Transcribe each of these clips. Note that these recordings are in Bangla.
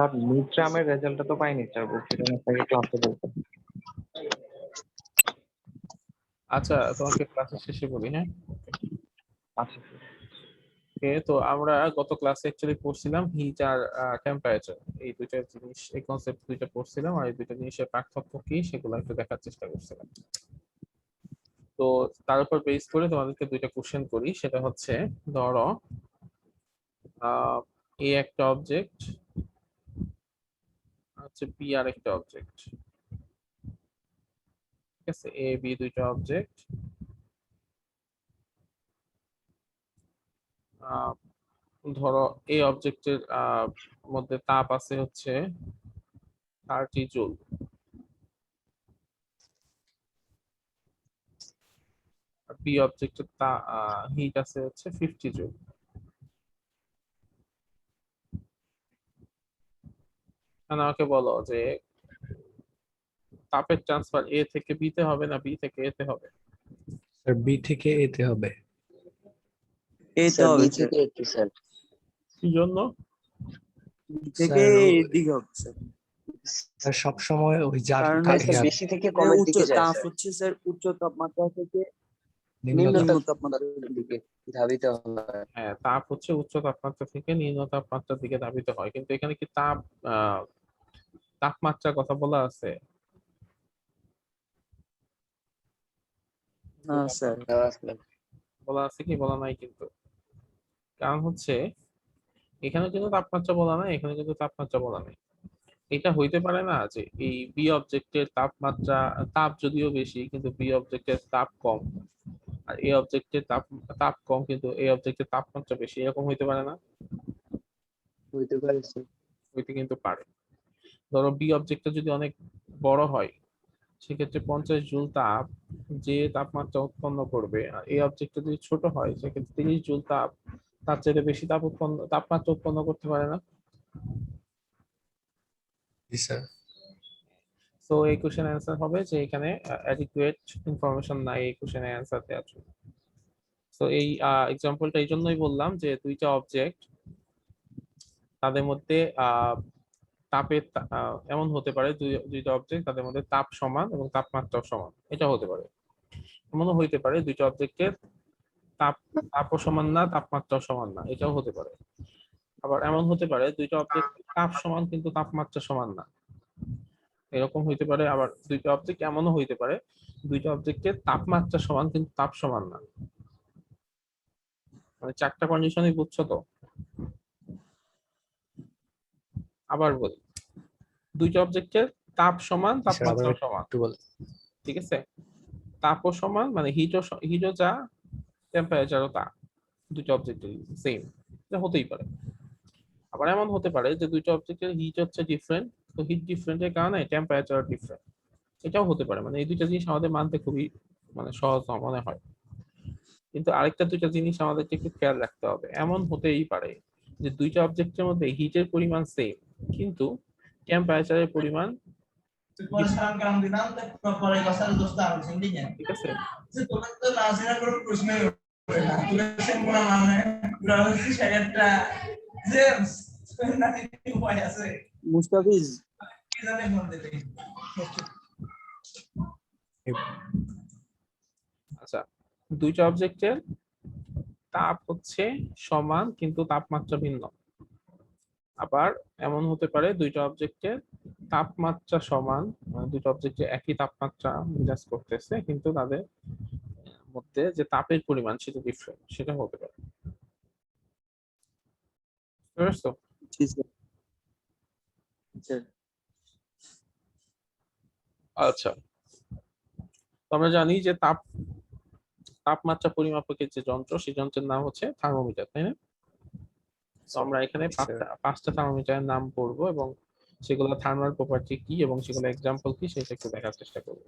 স্যার মিড টার্মের রেজাল্টটা তো পাইনি স্যার, বলছিলেন আপনাকে ক্লাসে বলতে। আচ্ছা তোমাকে ক্লাসের শেষে বলি, হ্যাঁ? আচ্ছা স্যার। ওকে, তো আমরা গত ক্লাসে অ্যাকচুয়ালি পড়ছিলাম হিট আর টেম্পারেচার, এই দুইটা জিনিস, এই কনসেপ্ট দুইটা পড়ছিলাম, আর এই দুইটা জিনিসের পার্থক্য কি সেগুলো একটু দেখার চেষ্টা করছিলাম। তো তার উপর বেস করে তোমাদেরকে দুইটা কোশ্চেন করি, সেটা হচ্ছে ধরো এ একটা অবজেক্ট, হচ্ছে বি আর একটা অবজেক্ট, ঠিক আছে? এ বি দুইটা অবজেক্ট, ধরো এই অবজেক্টের মধ্যে তাপ আছে হচ্ছে 30 জুল, আর বি অবজেক্টের হিট আছে হচ্ছে 50 জুল। আমাকে বলো যে তাপের ট্রান্সফার এ থেকে বি তে হবে না বি থেকে এ তে হবে? স্যার বি থেকে এ তে হবে। এই তো স্যার হবে বি স্যার, থেকে একটু স্যার। কি জন্য? বি থেকে এদিকে হবে স্যার। স্যার সব সময় ওই যার কারণ স্যার বেশি থেকে কমের উচ্চ দিকে যায় তাপ স্যার, হচ্ছে স্যার উচ্চ তাপমাত্রা থেকে নিম্ন নিম্ন তাপমাত্রা তাপমাত্রার দিকে ধাবিত হয়। হ্যাঁ, তাপ হচ্ছে উচ্চ তাপমাত্রা থেকে নিম্ন তাপমাত্রার দিকে ধাবিত হয়, কিন্তু এখানে কি তাপমাত্রার কথা বলা আছে? না স্যার। বলা আছে কি বলা নাই কিন্তু, কারণ হচ্ছে এখানে কিন্তু তাপমাত্রা বলা নাই, এখানে কিন্তু তাপমাত্রা বলা নাই। এটা হইতে পারে না যে এই বি অবজেক্টের তাপমাত্রা, তাপ যদিও বেশি কিন্তু বি অবজেক্টের তাপ কম, আর এ অবজেক্টের তাপ কম কিন্তু এ অবজেক্টের তাপমাত্রা বেশি, এরকম হইতে পারে না? হইতে পারে স্যার। হইতে কিন্তু পারে। ধরো বি অবজেক্টটা যদি অনেক বড় হয়, সেক্ষেত্রে 50 জুল তাপ যে তাপমাত্রা উৎপন্ন করবে, আর এই অবজেক্টটা যদি ছোট হয় সেক্ষেত্রে 30 জুল তাপ, তার চেয়ে বেশি তাপমাত্রা উৎপন্ন করতে পারে না? জি স্যার। তো এই কোশ্চেন অ্যান্সার হবে যে এখানে অ্যাডিকুয়েট ইনফরমেশন নাই এই কোশ্চেনের অ্যান্সার দেওয়ার জন্য। তো এই এক্সাম্পলটা এই জন্যই বললাম যে দুইটা অবজেক্ট, তাদের মধ্যে তাপের এমন হতে পারে দুইটা অবজেক্ট তাদের মধ্যে তাপ সমান এবং তাপমাত্রাও সমান, এটা হতে পারে। এমনও হইতে পারে দুইটা অবজেক্টের তাপও সমান না, তাপমাত্রাও সমান না, এটাও হতে পারে। আবার এমন হতে পারে দুইটা অবজেক্ট তাপ সমান কিন্তু তাপমাত্রা সমান না, এরকম হইতে পারে। আবার দুইটা অবজেক্ট এমনও হইতে পারে দুইটা অবজেক্টের তাপমাত্রা সমান কিন্তু তাপ সমান না। মানে চারটা কন্ডিশনই বুঝছো তো? আবার বলি, দুইটা অবজেক্টের তাপ সমান তাপমাত্রা সমান, ঠিক আছে? তাপও সমান মানে হিটও যা, টেম্পারেচারও তা, দুইটা অবজেক্টের সেম, এটা হতেই পারে। আবার এমন হতে পারে যে দুইটা অবজেক্টের হিট হচ্ছে ডিফারেন্ট, তো হিট ডিফারেন্টের কারণে টেম্পারেচার ডিফারেন্ট, এটাও হতে পারে। মানে এই দুইটা জিনিস আমাদের মানতে খুবই মানে সহজ মনে হয়, কিন্তু আরেকটা দুইটা জিনিস আমাদেরকে একটু খেয়াল রাখতে হবে। এমন হতেই পারে যে দুইটা অবজেক্টের মধ্যে হিটের পরিমাণ সেম কিন্তু টেম্পারেচারের পরিমাণ ঠিক আছে? মুস্তাফিজ আচ্ছা, দুইটা অবজেক্টের তাপ হচ্ছে সমান কিন্তু তাপমাত্রা ভিন্ন। আবার এমন হতে পারে দুইটা অবজেক্টের তাপমাত্রা সমান, দুইটা অবজেক্টে একই তাপমাত্রা বিরাজ করতেছে কিন্তু তাদের মধ্যে যে তাপের পরিমাণ সেটা ডিফারেন্ট, সেটা হতে পারে। বুঝছো? জি স্যার। আচ্ছা, তো আমরা জানি যে তাপমাত্রা পরিমাপকের যে যন্ত্র, সেই যন্ত্রের নাম হচ্ছে থার্মোমিটার, তাই না? তো আমরা এখানে পাঁচটা থার্মোমিটারের নাম পড়বো এবং সেগুলো থার্মাল প্রপার্টি কি এবং সেগুলো এক্সাম্পল কি সেটা একটু দেখার চেষ্টা করবো।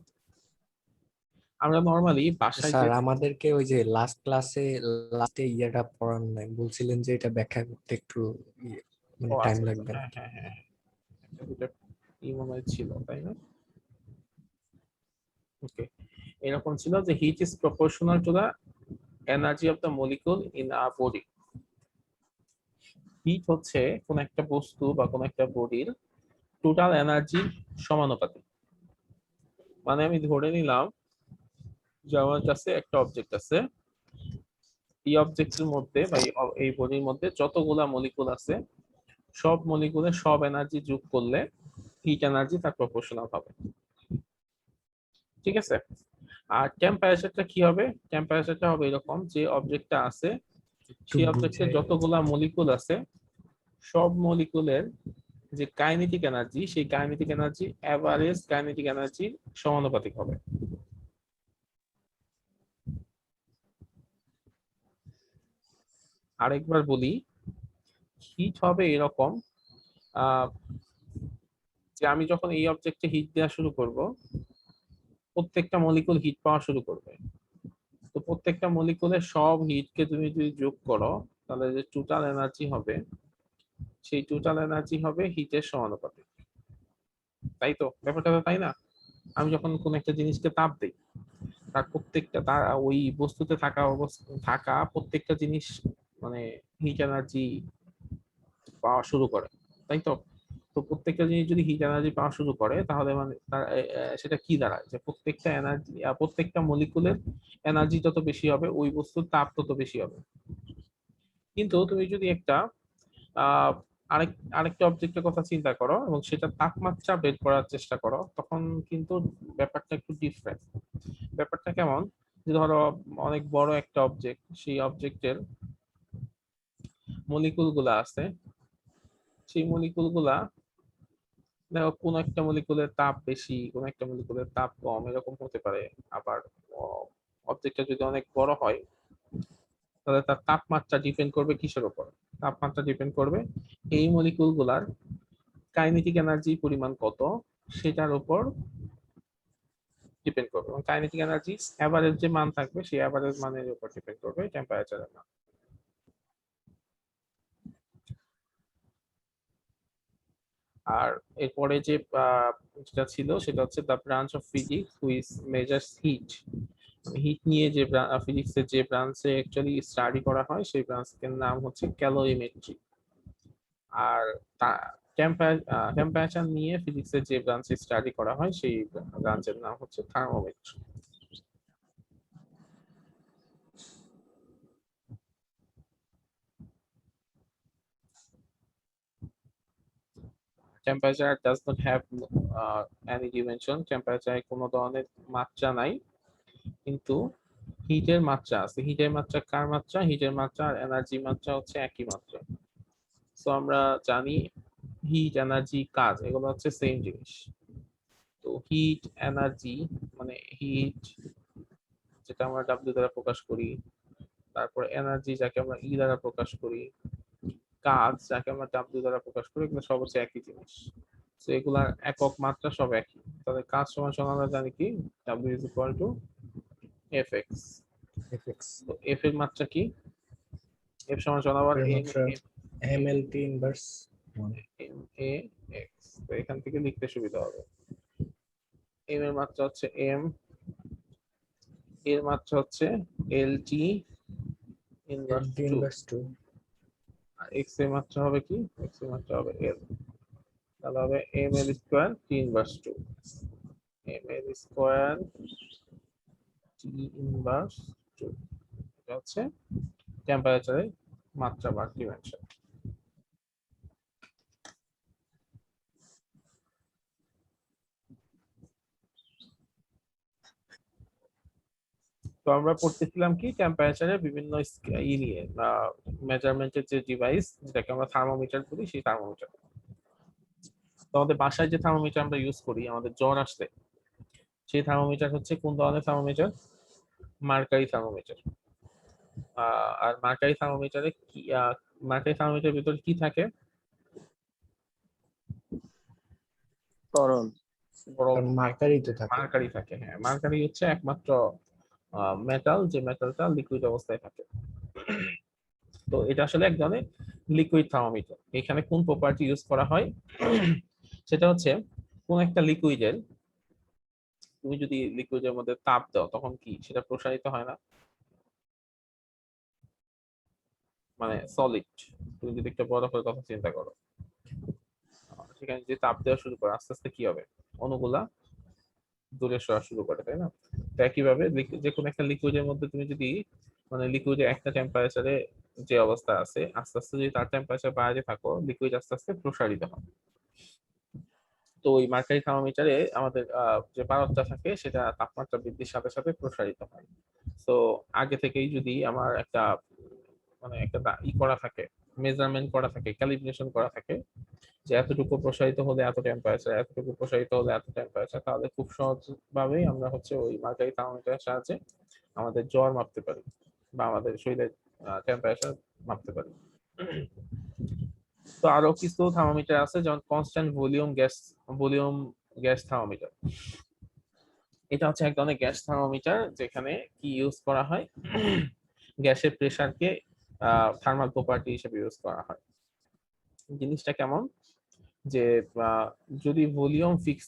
আমরা নরমালি বাসায় স্যার আমাদেরকে ওই যে লাস্ট ক্লাসে লাস্টে ইয়েটা পড়ান নাই, বলছিলেন যে এটা ব্যাখ্যা করতে একটু মানে টাইম লাগবে। হ্যাঁ হ্যাঁ হ্যাঁ, দুটো মনে হয় ছিল, তাই না? ওকে, এরকম ছিল যে heat is proportional to the energy of the molecule in a body. Heat হচ্ছে কোন একটা বস্তু বা কোন একটা বডির টোটাল এনার্জির সমানুপাতিক। মানে আমি ধরে নিলাম যে আমার কাছে একটা অবজেক্ট আছে, এই অবজেক্টের মধ্যে বা এই বডির মধ্যে যতগুলা মলিকুল আছে সব মলিকুলের সব এনার্জি যোগ করলে হিট এনার্জি তার প্রপোর্শনাল হবে। ঠিক আছে, আর টেম্পারেচারটা কি হবে? টেম্পারেচারটা হবে এরকম, যে অবজেক্টটা আছে একটু সেই অবজেক্টে বুঝাই যতগুলা মলিকুল আছে সব মলিকুলের যে কাইনেটিক এনার্জি, সেই কাইনেটিক এনার্জি এভারেজ কাইনেটিক এনার্জির সমানুপাতিক হবে। আরেকবার বলি, হিট হবে এরকম যে আমি যখন এই অবজেক্টে হিট দেওয়া শুরু করব প্রত্যেকটা মলিকুল হিট পাওয়া শুরু করবে। তো প্রত্যেকটা মলিকুলের সব হিটকে তুমি যদি যোগ করো তাহলে যে টোটাল এনার্জি হবে সেই টোটাল এনার্জি হবে হিটের সমানুপাতিক। তাই তো, ব্যাপারটা তো তাই না? আমি যখন কোন একটা জিনিসকে তাপ দিই তার প্রত্যেকটা তার ওই বস্তুতে থাকা প্রত্যেকটা জিনিস মানে হিট এনার্জি পাওয়া শুরু করে, তাই তো? তো প্রত্যেকটা জিনিস যদি হিট এনার্জি পাওয়া শুরু করে তাহলে মানে সেটা কি দাঁড়ায় যে প্রত্যেকটা এনার্জি প্রত্যেকটা মলিকুলের এনার্জি যত বেশি হবে ওই বস্তুর তাপ তত বেশি হবে। কিন্তু তুমি যদি একটা আহ আরেকটা অবজেক্টের কথা চিন্তা করো এবং সেটা তাপমাত্রা বের করার চেষ্টা করো, তখন কিন্তু ব্যাপারটা একটু ডিফারেন্ট। ব্যাপারটা কেমন, যে ধরো অনেক বড় একটা অবজেক্ট, সেই অবজেক্টের মলিকুল গুলা আছে, সেই মলিকুল গুলা দেখো কোন একটা মলিকুলের তাপ বেশি কোন একটা মলিকুলের তাপ কম এরকম হতে পারে। আবার অবজেক্টটা যদি অনেক বড় হয় তাহলে তার তাপমাত্রা ডিপেন্ড করবে কিসের উপর? তাপমাত্রা ডিপেন্ড করবে এই মলিকুল গুলার কাইনেটিক এনার্জি পরিমাণ কত সেটার উপর ডিপেন্ড করবে, এবং কাইনেটিক এনার্জি এভারেজ যে মান থাকবে সেই এভারেজ মানের উপর ডিপেন্ড করবে টেম্পারেচারের মান। আর এরপরে যে যেটা ছিল সেটা হচ্ছে the branch of physics which measures heat. Heat নিয়ে যে ফিজিক্সের যে ব্রাঞ্চে অ্যাকচুয়ালি স্টাডি করা হয় সেই ব্রাঞ্চের নাম হচ্ছে ক্যালোরিমেট্রি। আর টেম্পারেচার নিয়ে ফিজিক্সের যে ব্রাঞ্চে স্টাডি করা হয় সেই ব্রাঞ্চের নাম হচ্ছে thermometry. Temperature does not have any dimension. টেম্পারেচারে কোনো ধরনের মাত্রা নাই, কিন্তু হিটের মাত্রা আছে। হিটের মাত্রা কার মাত্রা? হিটের মাত্রা আর এনার্জি মাত্রা হচ্ছে একই মাত্রা। সো আমরা জানি হিট এনার্জি কাজ এগুলো হচ্ছে সেম জিনিস। তো হিট এনার্জি মানে হিট যেটা আমরা ডাব্লিউ দ্বারা প্রকাশ করি, তারপর এনার্জি যাকে আমরা ই দ্বারা প্রকাশ করি, কাজ যাকে আমরা ডাব্লিউ দ্বারা প্রকাশ করি, এগুলো সব হচ্ছে একই জিনিস। তো এগুলার একক মাত্রা সব একই। তাহলে কাজ সমান সমান আমরা জানি কি W is equal to F x. FX তো এফ এর মাত্রা কি? এফ সমান সমান আবার এর এম মাত্রা MLT inverse M A x. তো এখান থেকে লিখতে সুবিধা হবে। এম এর মাত্রা হচ্ছে এম, এর মাত্রা হচ্ছে এল টি ইনভার্স এলটি 2, ইনভার্স 2 আর এক্স এর মাত্রা হবে কি? এক্স এর মাত্রা হবে এল। তাহলে হবে M L square T inverse 2, M L square T inverse 2। এটা হচ্ছে টেম্পারেচারের মাত্রা বা ডিমেনশন। তো আমরা পড়তেছিলাম কি টেম্পারেচারের বিভিন্ন ই নিয়ে মেজারমেন্টের যে ডিভাইস যেটাকে আমরা থার্মোমিটার বলি, সেই থার্মোমিটার। তো আমাদের বাসায় যে থার্মোমিটার আমরা ইউজ করি আমাদের জ্বর আসলে, সেই থার্মোমিটার হচ্ছে কোন ধরনের থার্মোমিটার? Mercury thermometer. আর মার্কারি থার্মোমিটারে কি মার্কারি থার্মোমিটারের ভিতরে কি থাকে? তরল। কারণ মার্কারই তো থাকে। মার্কারি থাকে, হ্যাঁ। মার্কারি হচ্ছে একমাত্র মেটাল যে মেটালটা লিকুইড অবস্থায় থাকে। তো এটা আসলে এক ধরনের লিকুইড থার্মোমিটার। এখানে কোন প্রপার্টি ইউজ করা হয়? সেটা হচ্ছে কোন একটা লিকুইডের তুমি যদি লিকুইডের মধ্যে তাপ দাও তখন কি সেটা প্রসারিত হয় না? মানে সলিড, তুমি যদি একটা বরফের কথা চিন্তা করো, সেখানে যদি তাপ দেওয়া শুরু করে আস্তে আস্তে কি হবে, অণুগুলা দূরে সরা শুরু করে, তাই না? তো একইভাবে যে কোনো একটা লিকুইডের মধ্যে তুমি যদি মানে লিকুইডের একটা টেম্পারেচারে যে অবস্থা আছে, আস্তে আস্তে যদি তার টেম্পারেচার বাড়াতে থাকো, লিকুইড আস্তে আস্তে প্রসারিত হয়। তো ওই মার্কারি থার্মোমিটারে আমাদের যে পারদটা থাকে সেটা তাপমাত্রা বৃদ্ধির সাথে সাথে প্রসারিত হয়। তো আগে থেকেই যদি আমার একটা মানে একটা করা থাকে, মেজারমেন্ট করা থাকে, ক্যালিব্রেশন করা থাকে যে এতটুকু প্রসারিত হলে এত টেম্পারেচার, এতটুকু প্রসারিত হলে এত টেম্পারেচার, তাহলে খুব সহজ ভাবেই আমরা হচ্ছে ওই মার্কারি থার্মোমিটারের সাহায্যে আমাদের জ্বর মাপতে পারি বা আমাদের শরীরের টেম্পারেচার মাপতে পারি। তো আরো কিছু থার্মোমিটার আছে, যেমন কনস্ট্যান্ট ভলিউম গ্যাস থার্মোমিটার। এটা হচ্ছে এক ধরনের গ্যাস থার্মোমিটার যেখানে কি ইউজ করা হয়, গ্যাসের প্রেসারকে থার্মাল প্রপার্টি হিসেবে ইউজ করা হয়। জিনিসটা কেমন, যে যদি ভলিউম ফিক্স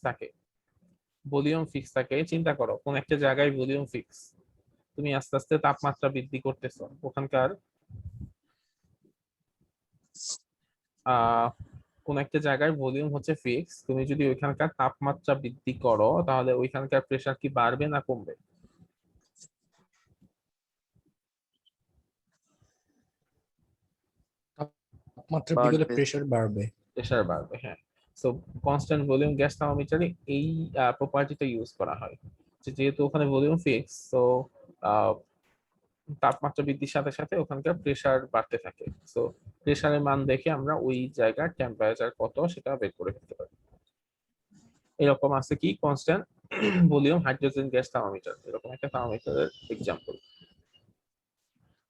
থাকে, চিন্তা করো কোন একটা জায়গায় ভলিউম ফিক্স, তুমি আস্তে আস্তে তাপমাত্রা বৃদ্ধি করতেছো ওখানকার, কোন একটা জায়গায় ভলিউম হচ্ছে ফিক্স, তুমি যদি ওইখানকার তাপমাত্রা বৃদ্ধি করো তাহলে ওইখানকার প্রেসার কি বাড়বে না কমবে? তাপমাত্রা বৃদ্ধি হলে বাড়বে। প্রেসার বাড়বে। প্রেসার বাড়বে, হ্যাঁ। সো কনস্ট্যান্ট ভলিউম গ্যাস থার্মোমিটারে এই প্রপার্টিটা ইউজ করা হয়, যেহেতু ওখানে ভলিউম ফিক্স, তো তাপমাত্রা বৃদ্ধির সাথে সাথে ওখানকার প্রেসার বাড়তে থাকে। সো প্রেসারের মান দেখে আমরা ওই জায়গার টেম্পারেচার কত সেটা বের করে ফেলতে পারি। এরকম আছে কি constant volume hydrogen gas thermometer, এরকম একটা থার্মোমিটারের এক্সাম্পল।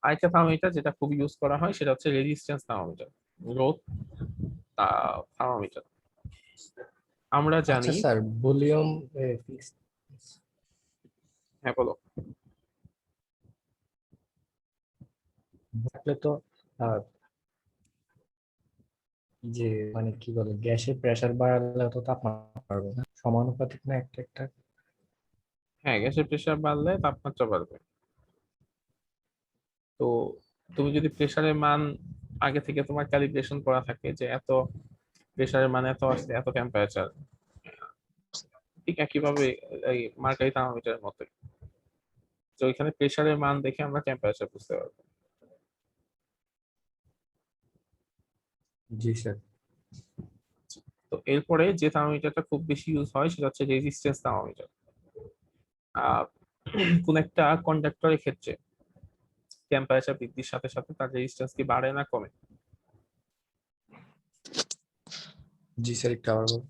আরেকটা থার্মোমিটার যেটা খুব ইউজ করা হয় সেটা হচ্ছে রেজিস্ট্যান্স থার্মোমিটার, রোধ থার্মোমিটার। আমরা আচ্ছা জানি, স্যার, ভলিউম ফিক্স হ্যাঁ বলো। থাকলে তো আহ, যে মানে কি বলে, গ্যাসের প্রেসার বাড়ালে তো তাপমাত্রা বাড়বে না, সমানুপাতিক না একটা একটা? হ্যাঁ, গ্যাসের প্রেসার বাড়লে তাপমাত্রা বাড়বে। তো তুমি যদি প্রেসারের মান আগে থেকে তোমার ক্যালিব্রেশন করা থাকে যে এত প্রেসারের মান এত আসলে এত টেম্পারেচার, ঠিক একইভাবে এই মার্কারি থার্মোমিটারের মতোই, তো ওইখানে প্রেসারের মান দেখে আমরা টেম্পারেচার বুঝতে পারবো। জি স্যার। তো এরপরে যে থার্মোমিটারটা খুব বেশি ইউজ হয় সেটা হচ্ছে রেজিস্ট্যান্স থার্মোমিটার। কোন একটা কন্ডাক্টরের ক্ষেত্রে টেম্পারেচার বৃদ্ধির সাথে সাথে তার রেজিস্ট্যান্স কি বাড়ে না কমে? জি স্যার, একটু আবার বলুন।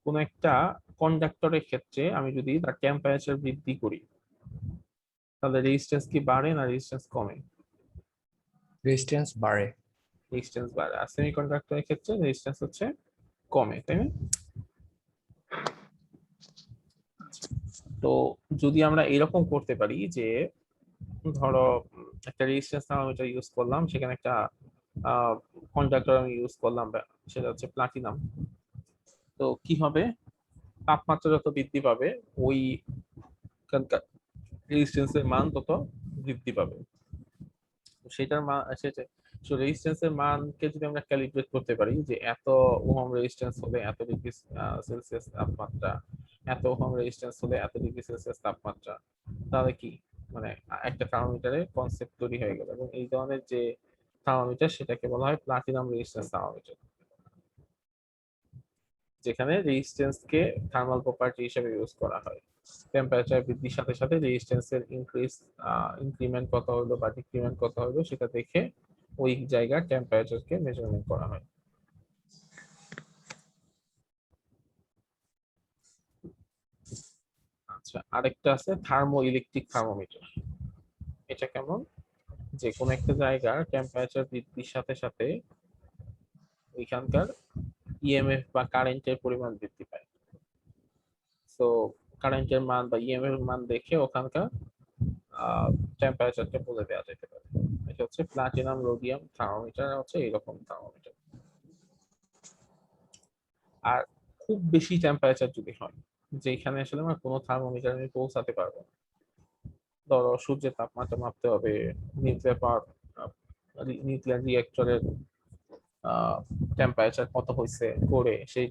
কোন একটা কন্ডাক্টরের ক্ষেত্রে আমি যদি তার টেম্পারেচার বৃদ্ধি করি তাহলে রেজিস্ট্যান্স কি বাড়ে না রেজিস্ট্যান্স কমে? রেজিস্ট্যান্স বাড়ে। রেজিস্ট্যান্স বাড়ে। আর সেমিকন্ডাক্টরের ক্ষেত্রে রেজিস্ট্যান্স হচ্ছে কমে, তাই না? তো যদি আমরা এরকম করতে পারি যে ধরো একটা রেজিস্ট্যান্স থার্মোমিটার ইউজ করলাম, সেখানে একটা কন্ডাক্টর আমি ইউজ করলাম, সেটা হচ্ছে প্লাটিনাম। তো কি হবে, তাপমাত্রা যত বৃদ্ধি পাবে ওই রেজিস্ট্যান্সের মান তত বৃদ্ধি পাবে। সেটার মান সেটা, সো রেজিস্ট্যান্সের মানকে যদি আমরা ক্যালিব্রেট করতে পারি যে এত ওহম রেজিস্ট্যান্স হলে এত ডিগ্রি সেলসিয়াস তাপমাত্রা, এত ওহম রেজিস্ট্যান্স হলে এত ডিগ্রি সেলসিয়াস তাপমাত্রা, তাহলে কি মানে একটা থার্মোমিটারের কনসেপ্ট তৈরি হয়ে গেল। এবং এই ধরনের যে থার্মোমিটার সেটাকে বলা হয় প্লাটিনাম রেজিস্ট্যান্স থার্মোমিটার, যেখানে রেজিস্ট্যান্সকে থার্মাল প্রপার্টি হিসেবে ইউজ করা হয়। টেম্পারেচার বৃদ্ধির সাথে সাথে রেজিস্ট্যান্সের ইনক্রিমেন্ট কত হলো বা ডিক্রিমেন্ট কত হলো সেটা দেখে ওই জায়গার টেম্পারেচারকে মেজারমেন্ট করা হয়। আচ্ছা, আরেকটা আছে থার্মো ইলেকট্রিক থার্মোমিটার। এটা কেমন, যে কোন একটা জায়গার টেম্পারেচার বৃদ্ধির সাথে সাথে ওইখানকার ইএমএফ বা কারেন্টের পরিমাণ বৃদ্ধি পায়। তো কারেন্টের মান বা ইএমএফ এর মান দেখে ওখানকার টেম্পারেচারটা বলে দেওয়া যেতে পারে। এটা হচ্ছে প্লাটিনাম রোডিয়াম থার্মোমিটার, হচ্ছে এরকম থার্মোমিটার। আর খুব বেশি টেম্পারেচার যদি হয়, যেখানে আসলে আমরা কোনো থার্মোমিটার আমি পৌঁছাতে পারবো না, ধরো সূর্যের তাপমাত্রা মাপতে হবে, নিউক্লিয়ার পাওয়ার নিউক্লিয়ার রিঅ্যাক্টরের টেম্পারেচার কত হয়েছে করে সেই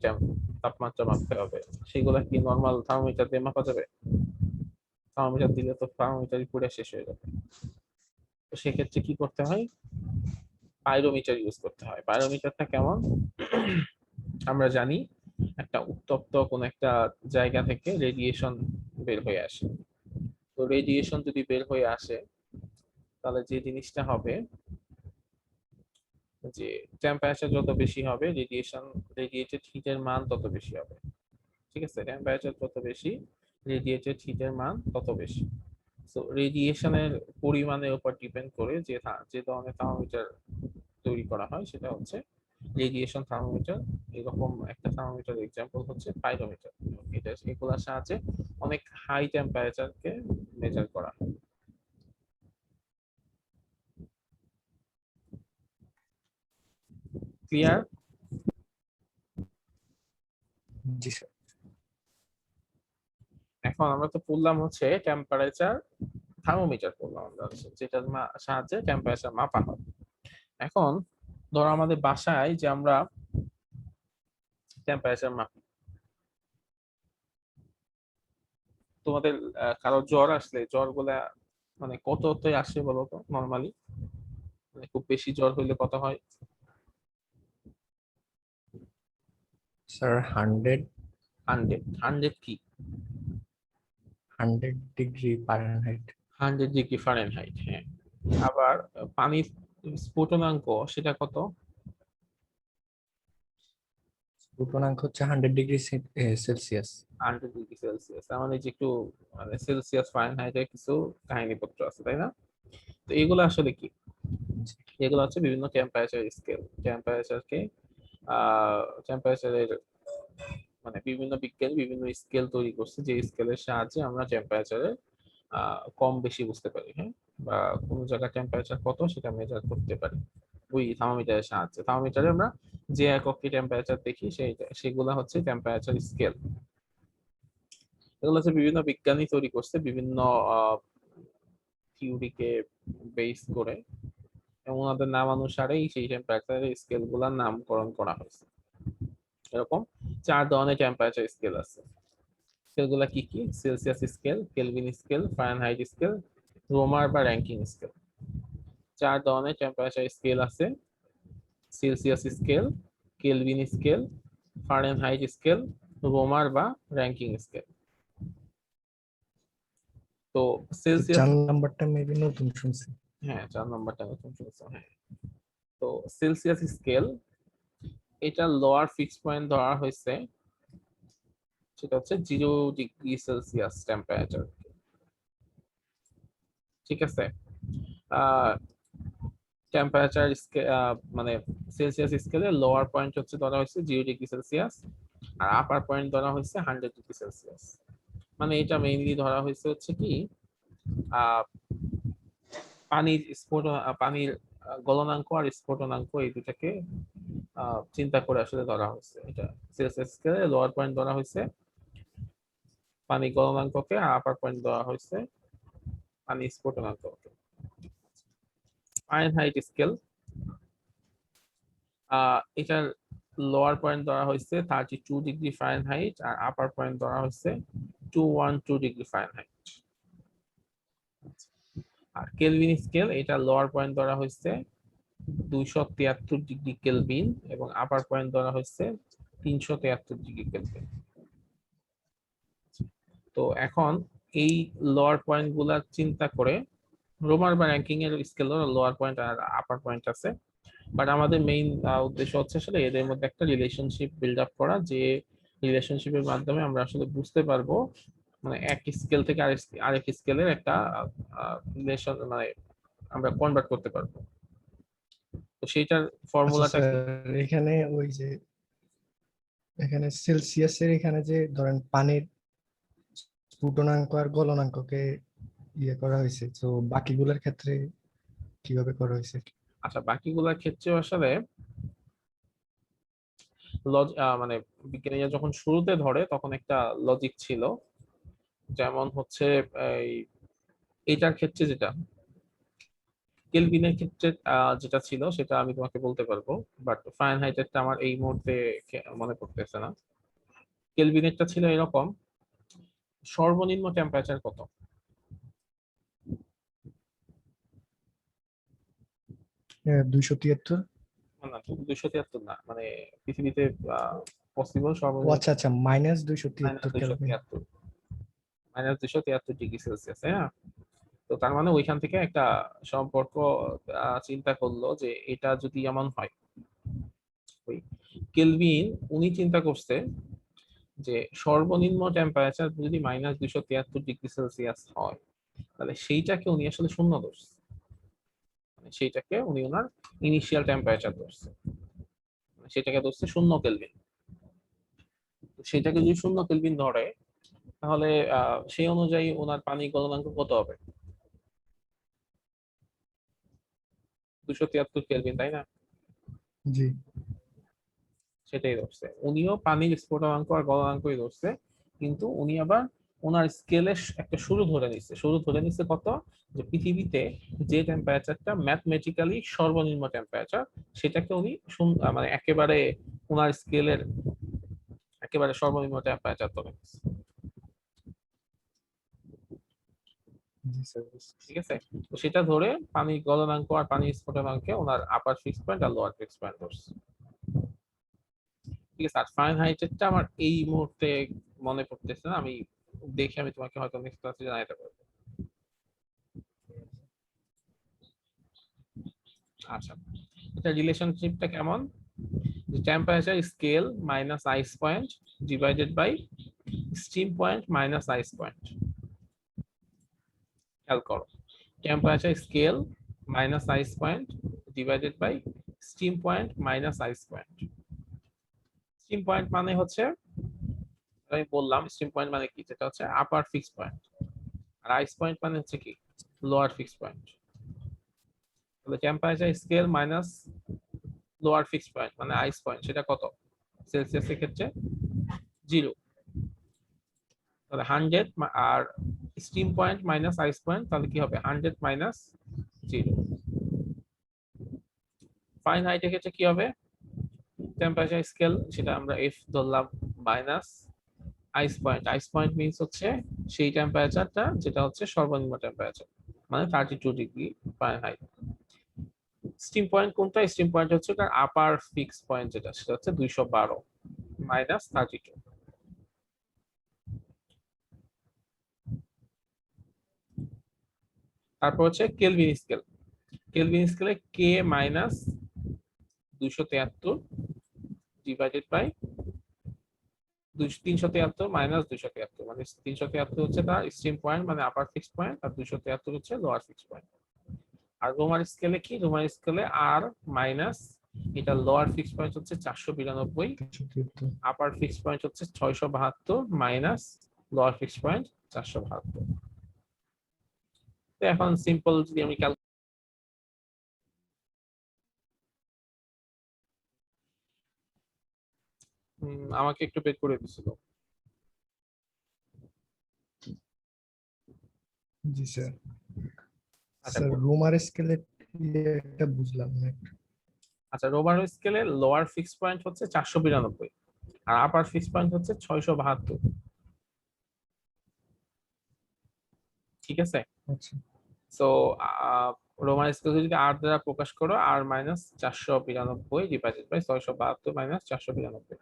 তাপমাত্রা মাপতে হবে, সেগুলা কি নর্মাল থার্মোমিটার দিয়ে মাপা যাবে? থার্মোমিটার দিলে তো থার্মোমিটারই পুড়ে শেষ হয়ে যাবে। তো সেক্ষেত্রে কি করতে হয়? পাইরোমিটার ইউজ করতে হয়। পাইরোমিটারটা কেমন? আমরা জানি একটা উত্তপ্ত কোন একটা জায়গা থেকে রেডিয়েশন বের হয়ে আসে। তো রেডিয়েশন যদি বের হয়ে আসে তাহলে যে জিনিসটা হবে যে টেম্পারেচার যত বেশি হবে রেডিয়েটেড হিটের মান তত বেশি হবে। ঠিক আছে, টেম্পারেচার যত বেশি রেডিয়েটেড হিটের মান তত বেশি। সো রেডিয়েশনের পরিমাণের উপর ডিপেন্ড করে যে ধরনের থার্মোমিটার তৈরি করা হয় সেটা হচ্ছে রেডিয়েশন থার্মোমিটার। এরকম একটা থার্মোমিটার এক্সাম্পল হচ্ছে পাইরোমিটার। এগুলোর সাহায্যে অনেক হাই টেম্পারেচারকে মেজার করা হয়। ক্লিয়ার? জি স্যার। এখন আমরা তো পড়লাম হচ্ছে টেম্পারেচার থার্মোমিটার পড়লাম আমরা, যেটার সাহায্যে টেম্পারেচার মাপা হয়। এখন ধরো আমাদের বাসায় যে আমরা টেম্পারেচার মাপি, তোমাদের কারো জ্বর আসলে জ্বর গুলা মানে কততে আসে বলো তো নরমালি? মানে খুব বেশি জ্বর হইলে কত হয়? স্যার 100 100 কি? Degree Fahrenheit. 100 ডিগ্রি ফারেনহাইট, হ্যাঁ। আবার পানির স্ফুটনাঙ্ক সেটা কত? স্ফুটনাঙ্ক হচ্ছে 100 ডিগ্রি সেলসিয়াস। 100 degree Celsius. তার মানে যে একটু মানে সেলসিয়াস ফারেনহাইটের কিছু কাহিনীপত্র আছে, তাই না? তো এগুলো আসলে কি? এগুলো হচ্ছে বিভিন্ন টেম্পারেচার স্কেল। টেম্পারেচারের মানে বিভিন্ন বিজ্ঞানী বিভিন্ন স্কেল তৈরি করছে, যে স্কেলের সাহায্যে আমরা টেম্পারেচারের কম বেশি বুঝতে পারি, হ্যাঁ, বা কোন জায়গায় টেম্পারেচার কত সেটা মেজার করতে পারি ওই থার্মোমিটারের সাহায্যে। থার্মোমিটারে আমরা যে এককে টেম্পারেচার দেখি সেগুলা হচ্ছে টেম্পারেচার স্কেল। এগুলো হচ্ছে বিভিন্ন বিজ্ঞানী তৈরি করছে বিভিন্ন থিওরিকে বেস করে, এবং ওনাদের নাম অনুসারেই সেই টেম্পারেচারের স্কেল গুলার নামকরণ করা হয়েছে। এরকম 4 ধরনের টেম্পারেচার স্কেল আছে। স্কেলগুলো কি কি? Celsius scale, Kelvin scale, Fahrenheit scale, Romer বা র্যাঙ্কিং স্কেল। 4 ধরনের টেম্পারেচার স্কেল আছে: Celsius scale, Kelvin scale, Fahrenheit scale, Romer বা র্যাঙ্কিং স্কেল। তো সেলসিয়াস, 4 নাম্বারটা মেবি নতুন শুনছি। হ্যাঁ 4 নম্বরটা নতুন শুনছো, হ্যাঁ। তো সেলসিয়াস স্কেল, এটা লোয়ার ফিক্স পয়েন্ট ধরা হয়েছে, সেটা হচ্ছে 0 ডিগ্রি সেলসিয়াস টেম্পারেচার। ঠিক আছে, টেম্পারেচার মানে সেলসিয়াস স্কেলে লোয়ার পয়েন্ট হচ্ছে ধরা হয়েছে 0 ডিগ্রি সেলসিয়াস, আর আপার পয়েন্ট ধরা হয়েছে 100 ডিগ্রি সেলসিয়াস। মানে এটা মেইনলি ধরা হয়েছে হচ্ছে কি পানির গলনাঙ্ক আর স্ফুটনাঙ্ক এই দুটাকে চিন্তা করে আসলে ধরা হয়েছে। এটা সেলসিয়াস স্কেলে লোয়ার পয়েন্ট ধরা হয়েছে পানি গলনাঙ্ককে, আর আপার পয়েন্ট ধরা হয়েছে পানি স্ফুটনাঙ্ককে। ফারেনহাইট স্কেল, এটার লোয়ার পয়েন্ট ধরা হয়েছে 32 ডিগ্রি ফারেনহাইট, আর আপার পয়েন্ট ধরা হয়েছে 212 ডিগ্রি ফারেনহাইট। আর কেলভিন স্কেল, এটা লোয়ার পয়েন্ট ধরা হয়েছে 273 ডিগ্রি কেলভিন, এবং আপার পয়েন্ট ধরা হয়েছে 373 ডিগ্রি কেলভিন। তো এখন এই লোয়ার পয়েন্ট গুলা চিন্তা করে, রোমার বা র্যাঙ্কিং এর স্কেল লোয়ার পয়েন্ট আর আপার পয়েন্ট আছে, বাট আমাদের মেইন উদ্দেশ্য হচ্ছে আসলে এদের মধ্যে একটা রিলেশনশিপ বিল্ড আপ করা, যে রিলেশনশিপের মাধ্যমে আমরা আসলে বুঝতে পারবো মানে এক স্কেল থেকে আরেক স্কেলের একটা রিলেশন মানে আমরা কনভার্ট করতে পারবো। তো সেইটার আচ্ছা ফর্মুলাটা কি? স্যার, এখানে ওই যে এখানে সেলসিয়াসের এখানে যে ধরেন পানির স্ফুটনাঙ্ক আর গলনাঙ্ককে ইয়ে করা হয়েছে, তো বাকিগুলোর ক্ষেত্রে কিভাবে করা হয়েছে? আচ্ছা, বাকিগুলোর ক্ষেত্রে আসলে মানে বিজ্ঞানীরা যখন শুরুতে ধরে তখন একটা লজিক ছিল, যেমন হচ্ছে এই এটার ক্ষেত্রে যেটা কেলভিনের ক্ষেত্রে যেটা ছিল সেটা আমি তোমাকে বলতে পারবো, বাট ফারেনহাইটেরটা আমার এই মুহূর্তে মনে পড়তেছে না। কেলভিনেরটা ছিল এরকম, সর্বনিম্ন টেম্পারেচার কত? 273। না 273 না, মানে পৃথিবীতে পসিবল ও সর্বনিম্ন আচ্ছা আচ্ছা, -273 কেলভিন। -273 ডিগ্রি সেলসিয়াস, তাই না? তো তার মানে ওইখান থেকে একটা সম্পর্ক চিন্তা করলো যে এটা যদি এমন হয়, ওই কেলভিন উনি চিন্তা করছে যে সর্বনিম্ন টেম্পারেচার যদি -273 ডিগ্রি সেলসিয়াস হয়, তাহলে সেইটাকে উনি আসলে শূন্য ধরছে, মানে সেইটাকে উনি ওনার ইনিশিয়াল টেম্পারেচার ধরছে, মানে সেটাকে ধরছে 0 কেলভিন। সেটাকে যদি 0 কেলভিন ধরে, তাহলে সেই অনুযায়ী ওনার পানি গলনাঙ্ক কত হবে? 273 কেলভিন, তাই না? জি সেটাই ধরছে, উনিও পানির স্ফুটনাঙ্ক আর গলনাঙ্কই ধরছে, কিন্তু উনি আবার ওনার স্কেলে একটা শুরু ধরে নিচ্ছে। শুরু ধরে নিচ্ছে কত? যে পৃথিবীতে যে টেম্পারেচারটা ম্যাথমেটিক্যালি সর্বনিম্ন টেম্পারেচার, সেটাকে উনি মানে একেবারে ওনার স্কেলের একেবারে সর্বনিম্ন টেম্পারেচার ধরে নিচ্ছে। জি স্যার। ঠিক আছে, তো সেটা ধরে পানি গলনাঙ্ক আর পানি স্ফুটনাঙ্কে ওনার আপার ফিক্স পয়েন্ট আর লোয়ার ফিক্স পয়েন্ট ধরছে। ঠিক আছে, আর ফারেনহাইটেরটা আমার এই মুহূর্তে মনে পড়তেছে না, আমি দেখে আমি তোমাকে হয়তো নেক্সট ক্লাসে জানাতে পারবো। আচ্ছা, এটা রিলেশনশিপটা কেমন? Temperature scale minus ice point divided by steam point minus ice point. খেয়াল করো, temperature scale minus ice point divided by steam point minus ice point. Steam point মানে হচ্ছে, আমি বললাম স্টিম পয়েন্ট মানে কি, যেটা হচ্ছে আপার ফিক্স পয়েন্ট, আর আইস পয়েন্ট মানে হচ্ছে কি, লোয়ার ফিক্স পয়েন্ট। তাহলে temperature scale minus lower fix point মানে আইস পয়েন্ট, সেটা কত? সেলসিয়াসের ক্ষেত্রে 0। তাহলে 100 আর steam point minus ice point, তাহলে কি হবে? 100 মাইনাস 0। ফারেনহাইটের ক্ষেত্রে কি হবে? টেম্পারেচার স্কেল, সেটা আমরা এফ ধরলাম, মাইনাস আইস পয়েন্ট। আইস পয়েন্ট মিন্স হচ্ছে সেই টেম্পারেচারটা যেটা হচ্ছে সর্বনিম্ন টেম্পারেচার, মানে 32 ডিগ্রি ফারেনহাইট। স্টিম পয়েন্ট কোনটা? স্টিম পয়েন্ট হচ্ছে তার আপার ফিক্স পয়েন্ট, যেটা সেটা হচ্ছে 212 মাইনাস 32। তারপর হচ্ছে কেলভিন স্কেল। কেলভিন স্কেলে K minus 273 divided by 373 minus 273, মানে 373 হচ্ছে তার স্টিম পয়েন্ট মানে আপার ফিক্স পয়েন্ট, আর 273 হচ্ছে লোয়ার ফিক্স পয়েন্ট। আর রোমার স্কেলে কি? রোমার স্কেলে আর মাইনাস, এটা লোয়ার ফিক্স পয়েন্ট হচ্ছে 492, আপার ফিক্স পয়েন্ট হচ্ছে 672 মাইনাস লোয়ার ফিক্স পয়েন্ট 472। তো এখন সিম্পল যদি আমি আমাকে একটু বের করে দিছিল। জি স্যার। আচ্ছা, স্যার রোমার স্কেলে এটা বুঝলাম না। আচ্ছা, রোমার স্কেলে লোয়ার ফিক্স পয়েন্ট হচ্ছে 492 আর আপার ফিক্স পয়েন্ট হচ্ছে 672। ঠিক আছে, আচ্ছা সো রোমান স্কেল যদি আর দ্বারা প্রকাশ করো, R minus 492 divided by 672 minus 492।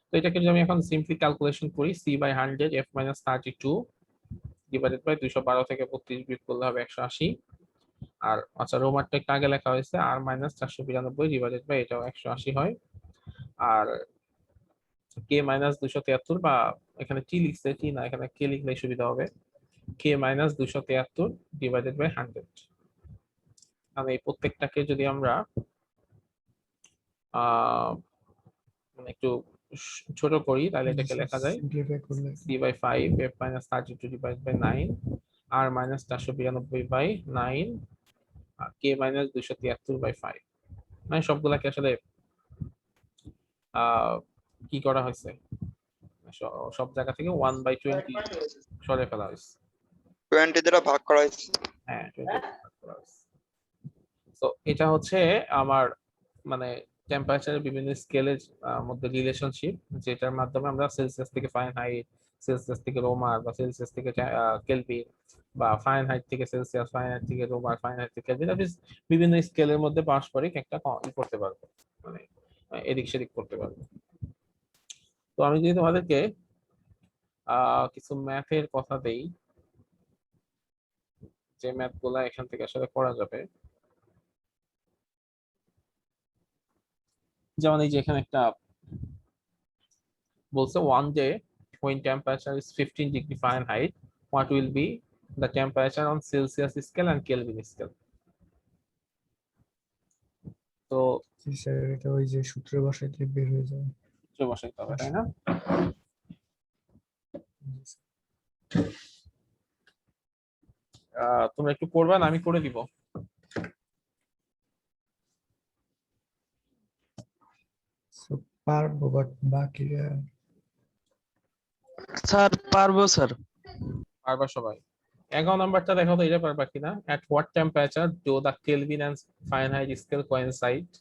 তো এটাকে যদি আমি এখন সিম্পলি ক্যালকুলেশন করি, C by 100 F minus 32 divided by 212 থেকে 32 বিয়োগ করলে হবে 180। আর আচ্ছা, রোমারটা একটু আগে লেখা হয়েছে, আর মাইনাস 492 ডিভাইডেড বাই এটাও 180 হয়। আর কে মাইনাস 273, বা এখানে টি লিখছে, টি না, এখানে কে লিখলে সুবিধা হবে, কে মাইনাস 273 ডিভাইডেড বাই 100। মানে এই প্রত্যেকটাকে যদি আমরা মানে একটু ছোট করি, তাহলে এটাকে লেখা যায় সিম্পলিফাই করলে c/5 f minus 32 divided by 9 r minus 492 by 9 k minus 273 by 5। মানে সবগুলাকে আসলে কি করা হয়েছে, সব জায়গা থেকে 1/20 সরে ফেলা হয়েছে। 20 দ্বারা ভাগ করা হয়েছে। হ্যাঁ, 20 ভাগ করা হয়েছে। তো এটা হচ্ছে আমার মানে টেম্পারেচারের বিভিন্ন স্কেলের মধ্যে রিলেশনশিপ, যেটার মাধ্যমে আমরা সেলসিয়াস থেকে ফারেনহাইট, সেলসিয়াস থেকে রোমার বা সেলসিয়াস থেকে কেলভিন, বা ফারেনহাইট থেকে সেলসিয়াস, ফারেনহাইট থেকে রোমার, ফারেনহাইট থেকে কেলভিন, আপনি বিভিন্ন স্কেলের মধ্যে পারস্পরিক একটা করতে পারবো, মানে এদিক সেদিক করতে পারবো। তো আমি যদি তোমাদেরকে কিছু ম্যাথের কথা দেই, যে ম্যাথ গুলা এখান থেকে আসলে করা যাবে, যেমন এই যে এখানে একটা বলছে one day when temperature is 15 degree Fahrenheit, what will be the temperature on Celsius scale and Kelvin scale? তো জি স্যার, এটা ওই যে সূত্র বসাইতে বের হয়ে যাবে। সূত্র বসাইতে হবে, তাই না? তোমরা একটু করবা না আমি করে দিব? So, পারবো বাট বাকি স্যার পারবো স্যার। পারবা সবাই? 11 নাম্বারটা দেখো তো, এটা পারবা কিনা? At what temperature do the Kelvin and Fahrenheit scale coincide?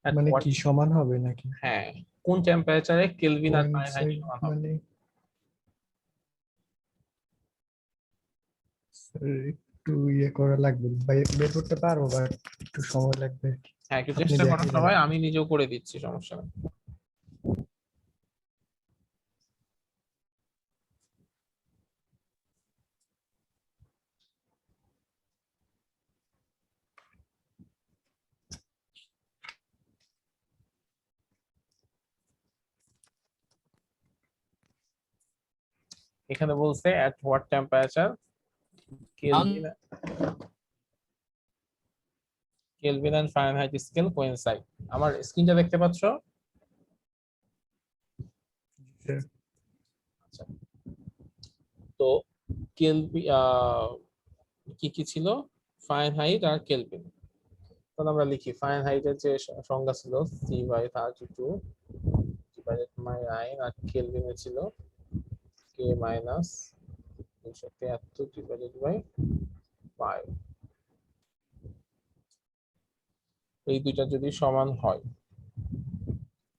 At মানে what, কি সমান হবে নাকি? হ্যাঁ, কোন টেম্পারেচারে কেলভিন আর ফারেনহাইট Coincide সমান হবে? মানে স্যার একটু ইয়ে করা লাগবে, বের করতে পারবো বাট একটু সময় লাগবে। হ্যাঁ, একটু আপনি চেষ্টা করো দেখাই দেন। সবাই, আমি নিজেও করে দিচ্ছি, সমস্যা নেই। এখানে বলছে at what temperature Kelvin and Fahrenheit scale coincide. আমার স্ক্রিনটা দেখতে পাচ্ছ? স্যার, আচ্ছা, তো কেলভিন কি কি ছিল? ফারেনহাইট আর কেলভিন। তাহলে আমরা লিখি ফারেনহাইটের যে সংজ্ঞা ছিল C/32 ডিভাইডেড বাই 9, আর কেলভিনে ছিল K মাইনাস 273 ডিভাইডেড বাই 5। এই দুইটা যদি সমান হয়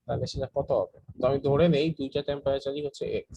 তাহলে সেটা কত হবে? তো আমি ধরে নেই দুইটা টেম্পারেচারই হচ্ছে x।